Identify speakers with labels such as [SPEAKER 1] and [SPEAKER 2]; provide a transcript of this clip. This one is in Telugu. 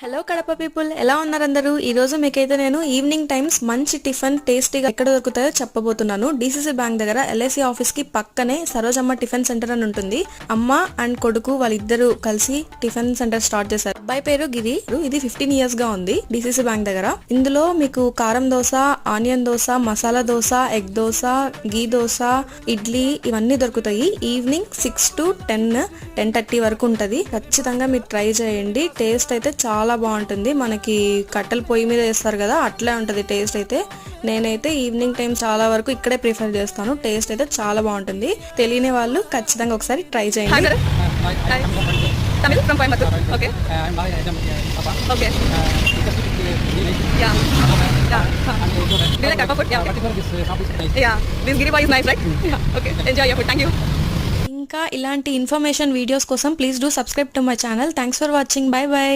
[SPEAKER 1] హలో కడప పీపుల్, ఎలా ఉన్నారు అందరూ? ఈ రోజు మీకైతే నేను ఈవినింగ్ టైమ్స్ మంచి టిఫిన్ టేస్టీగా ఎక్కడ దొరుకుతాయో చెప్పబోతున్నాను. డిసిసి బ్యాంక్ దగ్గర ఎల్ఐసి ఆఫీస్ కి పక్కనే సరోజమ్మ టిఫిన్ సెంటర్ అని ఉంటుంది. అమ్మ అండ్ కొడుకు వాళ్ళిద్దరూ కలిసి టిఫిన్ సెంటర్ స్టార్ట్ చేశారు. అబ్బాయి పేరు గిరి. ఇది 15 years గా ఉంది డిసిసి బ్యాంక్ దగ్గర. ఇందులో మీకు కారం దోశ, ఆనియన్ దోశ, మసాలా దోశ, ఎగ్ దోశ, గీ దోశ, ఇడ్లీ ఇవన్నీ దొరుకుతాయి. ఈవినింగ్ 6 to 10:30 వరకు ఉంటది. ఖచ్చితంగా మీరు ట్రై చేయండి. టేస్ట్ అయితే చాలా బాగుంటుంది. మనకి కట్టెల పొయ్యి మీద వేస్తారు కదా, అట్లే ఉంటది టేస్ట్ అయితే. నేనైతే ఈవినింగ్ టైం చాలా వరకు ఇక్కడే ప్రిఫర్ చేస్తాను. టేస్ట్ అయితే చాలా బాగుంటుంది. తెలియని వాళ్ళు ఖచ్చితంగా ఒకసారి ట్రై చేయండి.
[SPEAKER 2] Tamil from Coimbatore. Okay.
[SPEAKER 3] I'm married. I am Papa.
[SPEAKER 2] Okay.
[SPEAKER 3] Because
[SPEAKER 2] Yeah. Do you like Karpa food? Yeah. Okay.
[SPEAKER 3] particular this shop is nice.
[SPEAKER 2] Yeah. This Giri boy is nice, right? Yeah. Okay. Enjoy your food. Thank you.
[SPEAKER 1] ఇంకా ఇలాంటి ఇన్ఫర్మేషన్ వీడియోస్ కోసం please do subscribe to my channel. Thanks for watching. By by.